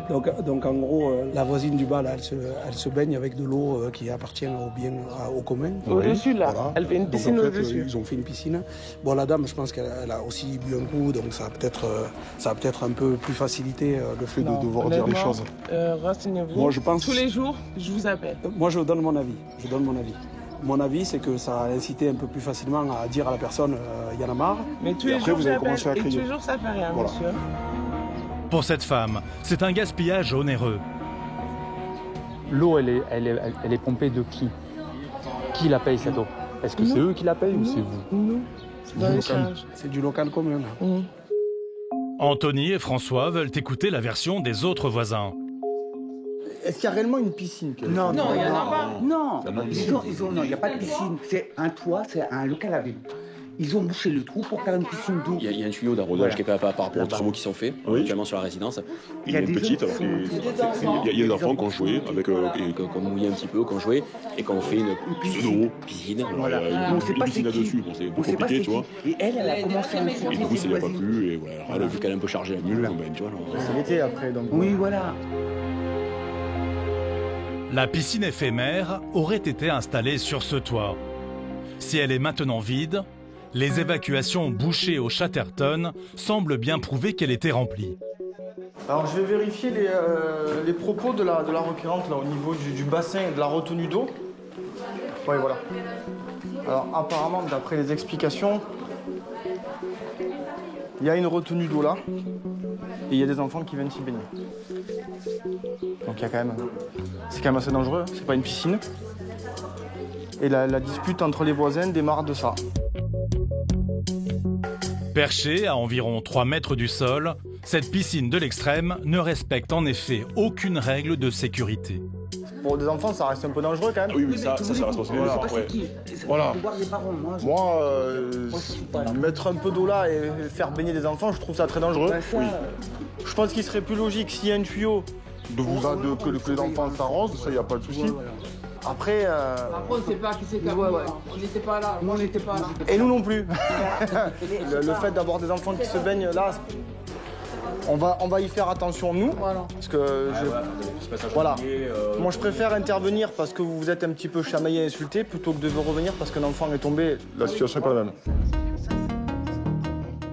Donc en gros, la voisine du bas, là, elle se baigne avec de l'eau qui appartient au commun. Au-dessus, là, voilà. Elle fait une piscine donc, en fait, au-dessus. Ils ont fait une piscine. Bon, la dame, je pense qu'elle a aussi bu un coup, donc ça a peut-être un peu plus facilité le fait de devoir dire les choses. Renseignez-vous. Moi, je pense... Tous les jours, je vous appelle. Moi, je donne mon avis. Mon avis, c'est que ça a incité un peu plus facilement à dire à la personne il y en a marre. Mais tous les jours, vous avez commencé à crier. Et tous les jours, ça fait rien, voilà. Monsieur. Pour cette femme, c'est un gaspillage onéreux. L'eau, elle est pompée de qui? Qui la paye cette eau? Est-ce que c'est eux qui la payent ou c'est vous? Nous. C'est du local commun. Anthony et François veulent écouter la version des autres voisins. Est-ce qu'il y a réellement une piscine? Non, il n'y en a pas. Non, il n'y a pas de piscine. C'est un toit, c'est un local à vélo. Ils ont bouché le trou pour faire une piscine d'eau. Il y a un tuyau d'arrosage qui est par rapport aux travaux qui sont faits, actuellement sur la résidence. Il y a une petite, alors il y a des enfants qui ont joué, avec, qu'on mouillait un petit peu, qu'on jouait, et qu'on fait une piscine. Voilà. Une piscine là-dessus, bon, c'est un peu compliqué, tu vois. Et elle a commencé à me faire. Et du coup, ça n'y a pas plu, et voilà. Elle a vu qu'elle a un peu chargé la mule, ben, tu vois. C'est l'été après, donc. Oui, voilà. La piscine éphémère aurait été installée sur ce toit. Si elle est maintenant vide, les évacuations bouchées au Chatterton semblent bien prouver qu'elle était remplie. Alors je vais vérifier les propos de la requérante là, au niveau du bassin et de la retenue d'eau. Oui, voilà. Alors apparemment, d'après les explications, il y a une retenue d'eau là et il y a des enfants qui viennent s'y baigner. Donc il y a c'est quand même assez dangereux, c'est pas une piscine. Et la dispute entre les voisins démarre de ça. Perchée à environ 3 mètres du sol, cette piscine de l'extrême ne respecte en effet aucune règle de sécurité. Pour des enfants, ça reste un peu dangereux quand même. Oui, ça reste responsable des enfants. Voilà. Moi, mettre un peu d'eau là et faire baigner des enfants, je trouve ça très dangereux. Oui. Je pense qu'il serait plus logique s'il y a un tuyau que les enfants s'arrosent, ça, il n'y a pas de souci. Après, on ne sait pas qui c'est qui a on n'était pas là, moi on n'était pas là. Et nous non plus. le fait d'avoir des enfants qui se baignent là, on va y faire attention nous. Voilà. Parce que voilà. Moi je préfère intervenir parce que vous vous êtes un petit peu chamaillé et insulté plutôt que de revenir parce qu'un enfant est tombé. La situation n'est pas la même.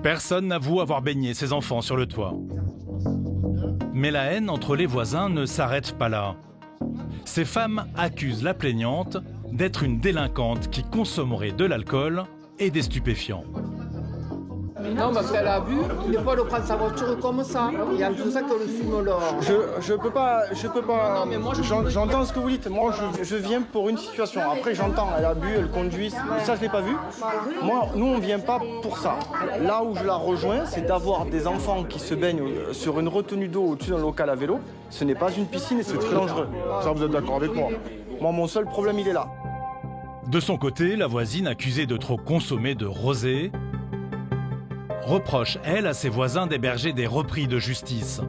Personne n'avoue avoir baigné ses enfants sur le toit. Mais la haine entre les voisins ne s'arrête pas là. Ces femmes accusent la plaignante d'être une délinquante qui consommerait de l'alcool et des stupéfiants. Non, parce qu'elle a bu, des fois elle prend sa voiture comme ça. Il y a tout ça que le fume l'or. Je peux pas. Non, mais moi, j'entends ce que vous dites. Moi, je viens pour une situation. Après, j'entends, elle a bu, elle conduit. Ça, je l'ai pas vu. Moi, nous, on vient pas pour ça. Là où je la rejoins, c'est d'avoir des enfants qui se baignent sur une retenue d'eau au-dessus d'un local à vélo. Ce n'est pas une piscine et c'est très dangereux. Ça, vous êtes d'accord avec moi? Moi, mon seul problème, il est là. De son côté, la voisine accusée de trop consommer de rosé reproche, elle, à ses voisins d'héberger des repris de justice,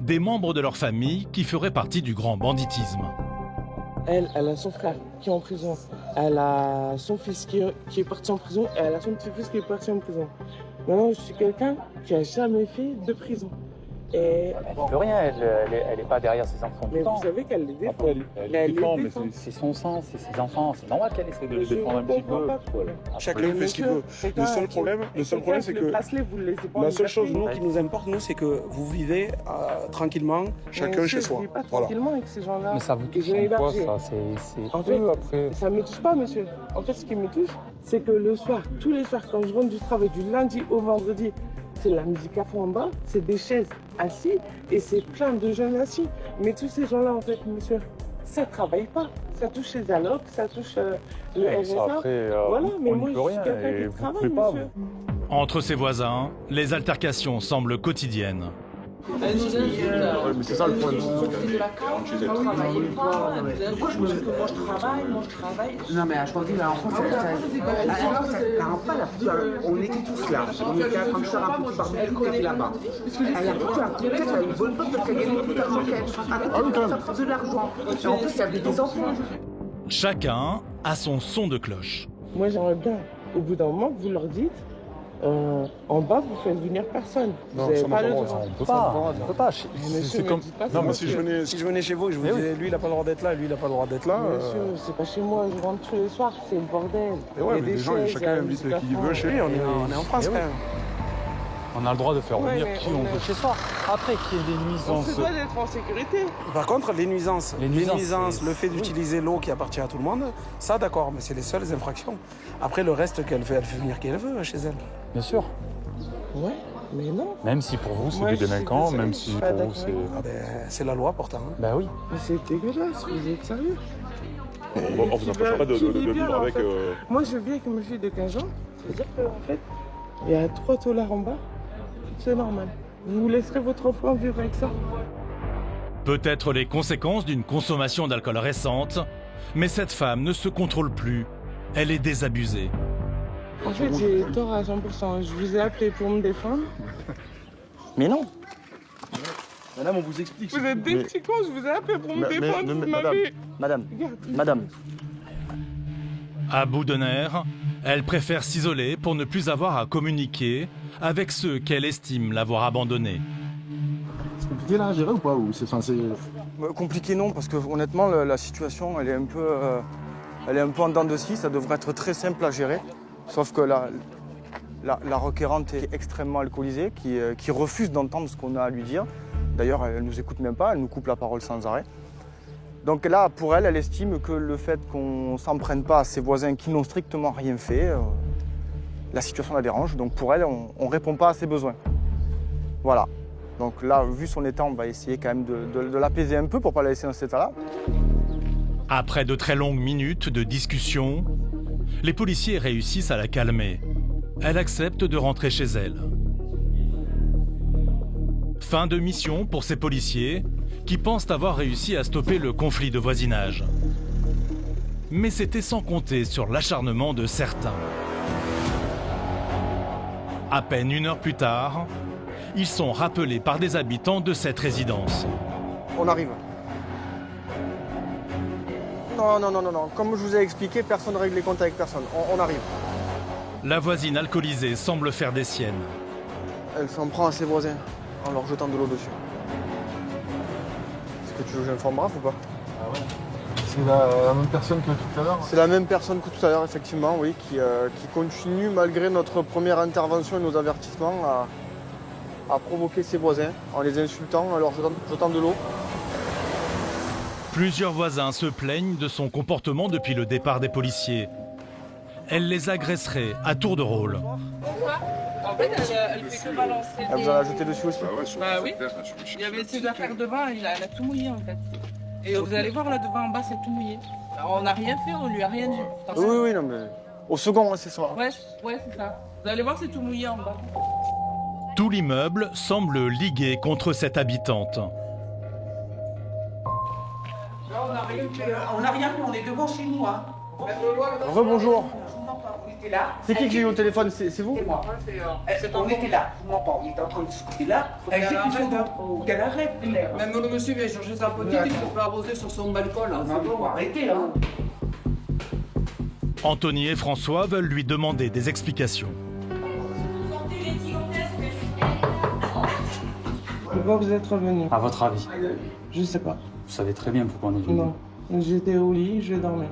des membres de leur famille qui feraient partie du grand banditisme. Elle a son frère qui est en prison, elle a son fils qui est parti en prison, et elle a son petit-fils qui est parti en prison. Maintenant, je suis quelqu'un qui n'a jamais fait de prison. Et elle ne peut rien, elle n'est pas derrière ses enfants. Mais vous savez qu'elle les défend. Elle les défend, mais c'est son sang, c'est ses enfants. C'est normal qu'elle essaie de les défendre un petit peu. Chacun fait ce qu'il veut. Le seul problème, c'est que la seule chose qui nous importe, nous, c'est que vous vivez tranquillement, chacun chez soi. Je ne vis pas tranquillement avec ces gens-là. Mais ça vous touche en quoi, ça? C'est en fait, après. Ça ne me touche pas, monsieur. En fait, ce qui me touche, c'est que le soir, tous les soirs, quand je rentre du travail, du lundi au vendredi, c'est la musique à fond en bas, c'est des chaises assis et c'est plein de jeunes assis. Mais tous ces gens-là, en fait, monsieur, ça ne travaille pas. Ça touche les allocs, ça touche le RSA. Après, voilà, mais on moi, ne je peut suis rien quelqu'un et qui vous travaille, ne pouvez pas. monsieur. Entre ses voisins, les altercations semblent quotidiennes. Elle nous insulte. Mais c'est ça le problème. De la carte, vous ne travaillez pas. Pourquoi je me dis que moi je travaille. Non, mais je pense que la rencontre, on était tous là. On était en train de faire un petit barbecue qui était là-bas. Elle a pris un conquête, elle a une bonne pote parce qu'elle gagne beaucoup d'argent qu'elle de l'argent. Et en plus, il y avait des enfants. Chacun a son son de cloche. Moi, j'aimerais bien, au bout d'un moment, que vous leur dites En bas, vous faites venir personne. Non, Vous n'avez ça, on pas n'a le pas le droit. On peut pas. Monsieur, comme... me dites pas ça. Non, mais si je venais chez vous et je vous disais, lui, il n'a pas le droit d'être là, lui, il n'a pas le droit d'être là. Monsieur, c'est pas chez moi, je rentre tous les soirs, c'est le bordel. Et ouais, Il y a mais des les gens, chaises, chacun il y a invite un qui il veut chez lui, on est en France Eh quand oui. même. On a le droit de faire Ouais, venir mais qui on on est- veut chez soi. Après, qu'il y ait des On nuisances. se doit d'être en sécurité. Par contre, les nuisances, c'est- le fait d'utiliser l'eau qui appartient à tout le monde, ça d'accord, mais c'est les seules infractions. Après, le reste qu'elle fait, elle fait venir qui elle veut chez elle. Bien sûr. Ouais, mais non. Même si pour vous, c'est Moi, des je suis délinquants, désolée, même je si suis pas pour vous, d'accord c'est... avec vous. Ah ben, c'est la loi pourtant. hein. Bah oui. Mais c'est dégueulasse, vous êtes sérieux? On vous empêchera pas de Qui vit bien, vivre en avec. fait. Moi, je vis avec ma fille de 15 ans. C'est-à-dire qu'en fait, il y a 3 $ en bas. C'est normal. Vous laisserez votre enfant vivre avec ça? Peut-être les conséquences d'une consommation d'alcool récente, mais cette femme ne se contrôle plus. Elle est désabusée. En fait, j'ai tort à 100%. Je vous ai appelé pour me défendre. Mais non. Madame, on vous explique. Vous êtes des petits cons, je vous ai appelé pour me défendre. Vous madame, m'avez... madame. À bout de nerfs, elle préfère s'isoler pour ne plus avoir à communiquer avec ceux qu'elle estime l'avoir abandonnée. C'est compliqué là à gérer ou pas ou c'est Compliqué non, parce que honnêtement, la situation, elle est un peu en dents de scie. Ça devrait être très simple à gérer. Sauf que la requérante est extrêmement alcoolisée, qui refuse d'entendre ce qu'on a à lui dire. D'ailleurs, elle ne nous écoute même pas, elle nous coupe la parole sans arrêt. Donc là, pour elle, elle estime que le fait qu'on ne s'en prenne pas à ses voisins qui n'ont strictement rien fait, la situation la dérange. Donc pour elle, on ne répond pas à ses besoins. Voilà. Donc là, vu son état, on va essayer quand même de l'apaiser un peu pour ne pas la laisser dans cet état-là. Après de très longues minutes de discussion, les policiers réussissent à la calmer. Elle accepte de rentrer chez elle. Fin de mission pour ces policiers qui pensent avoir réussi à stopper le conflit de voisinage. Mais c'était sans compter sur l'acharnement de certains. À peine 1 heure plus tard, ils sont rappelés par des habitants de cette résidence. On arrive. Non. Comme je vous ai expliqué, personne ne règle les comptes avec personne. On arrive. La voisine alcoolisée semble faire des siennes. Elle s'en prend à ses voisins en leur jetant de l'eau dessus. Est-ce que tu veux que j'informe Raph ou pas? C'est la même personne que tout à l'heure? C'est la même personne que tout à l'heure, effectivement, oui, qui continue, malgré notre première intervention et nos avertissements, à provoquer ses voisins en les insultant, en leur jetant de l'eau. Plusieurs voisins se plaignent de son comportement depuis le départ des policiers. Elle les agresserait à tour de rôle. En fait, elle fait que balancer Elle vous en a jeté dessus aussi? Bah oui. Il y avait ses affaires devant, elle a tout mouillé en fait. Et vous allez voir là devant en bas, c'est tout mouillé. Alors, on n'a rien fait, on lui a rien dit. Oui, non mais... Au second, hein, c'est ça. Ouais, c'est ça. Vous allez voir, c'est tout mouillé en bas. Tout l'immeuble semble ligué contre cette habitante. Là, on n'a rien fait, on est devant chez nous. Hein. Rebonjour. On était là. C'est qui j'ai eu au téléphone? C'est vous? C'est moi. On était là. Je m'entends. Il était en train de discuter là. Elle dit qu'elle arrête. Même le monsieur vient chercher sa petite, il peut pas arroser sur son balcon là. Non, arrêtez là. Anthony et François veulent lui demander des explications. Pourquoi vous êtes revenu? À votre avis? Je sais pas. Vous savez très bien pourquoi on est venu. Non. J'étais au lit, je dormais.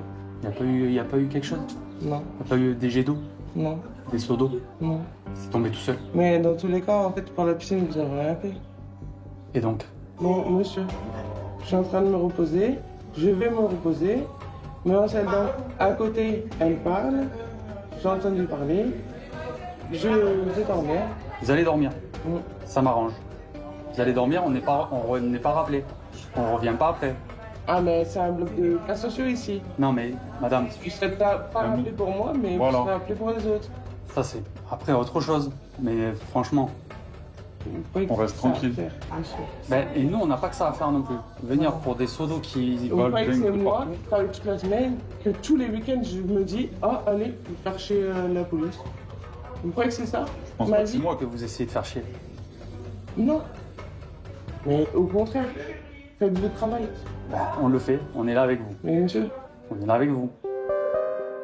Il n'y a pas eu quelque chose? Non. Il n'y a pas eu des jets d'eau? Non. Des seaux d'eau? Non. C'est tombé tout seul. Mais dans tous les cas, en fait, pour la piscine, vous n'avez rien fait. Et donc? Bon, monsieur, je suis en train de me reposer. Je vais me reposer. Mais en celle à côté, elle parle. J'ai entendu parler. Je vais dormir. Vous allez dormir? Mm. Ça m'arrange. Vous allez dormir, on n'est pas rappelé. On revient pas après. Ah, mais c'est un bloc de cas sociaux ici. Non mais, madame, Vous ne serez pas rappelé pour moi, mais Voilà. vous serez rappelé pour les autres. ça c'est après autre chose. Mais franchement, Vous croyez que On reste c'est ça à tranquille. faire, monsieur. ben, et nous on n'a pas que ça à faire non plus. Venir pour des seaux d'eau qui Vous volent croyez que c'est d'un coup moi partout. qui travaille toute la semaine, que tous les week-ends je me dis, ah, allez, faire chez la police. Vous croyez que c'est ça? Je pense Ma pas que c'est vie? moi que vous essayez de faire chier. Non. Mais au contraire, faites le travail. Ben, on le fait, on est là avec vous. Mais monsieur, On est là avec vous.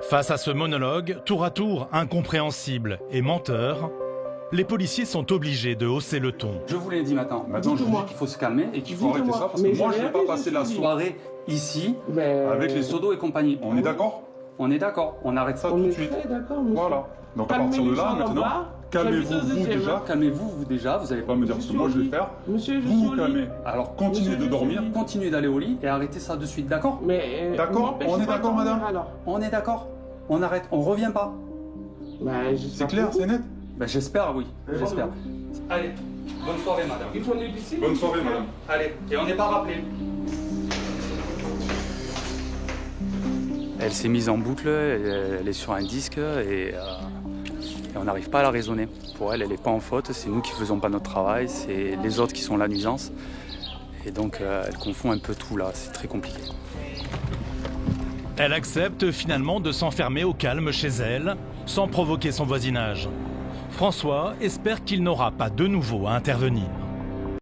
Face à ce monologue, tour à tour incompréhensible et menteur, les policiers sont obligés de hausser le ton. Je vous l'ai dit maintenant. Maintenant, je vous dis qu'il faut se calmer et qu'il faut arrêter ça parce Mais que moi, j'ai je n'ai rien pas dit, passé la soirée ici avec les Sodo et compagnie. On est d'accord? On est d'accord. On arrête ça tout de suite. D'accord, monsieur. Voilà. Donc à partir de là, maintenant, calmez-vous vous déjà. Calmez-vous vous déjà. Vous n'allez Pas me dire ce que moi je vais faire. Monsieur, je Vous suis vous au lit. calmez. Alors Continuez de dormir. Continuez d'aller au lit et arrêtez ça de suite, d'accord? Mais D'accord, on est d'accord, madame? Alors. On est d'accord. On arrête. On revient pas. C'est clair, c'est net? Ben, j'espère, oui. J'espère. Allez, bonne soirée, madame. Il faut aller ici. Bonne soirée, madame. Allez, et on n'est pas rappelé. Elle s'est mise en boucle, elle est sur un disque et on n'arrive pas à la raisonner. Pour elle, elle n'est pas en faute, c'est nous qui ne faisons pas notre travail, c'est les autres qui sont la nuisance. Et donc, elle confond un peu tout là, c'est très compliqué. Elle accepte finalement de s'enfermer au calme chez elle, sans provoquer son voisinage. François espère qu'il n'aura pas de nouveau à intervenir.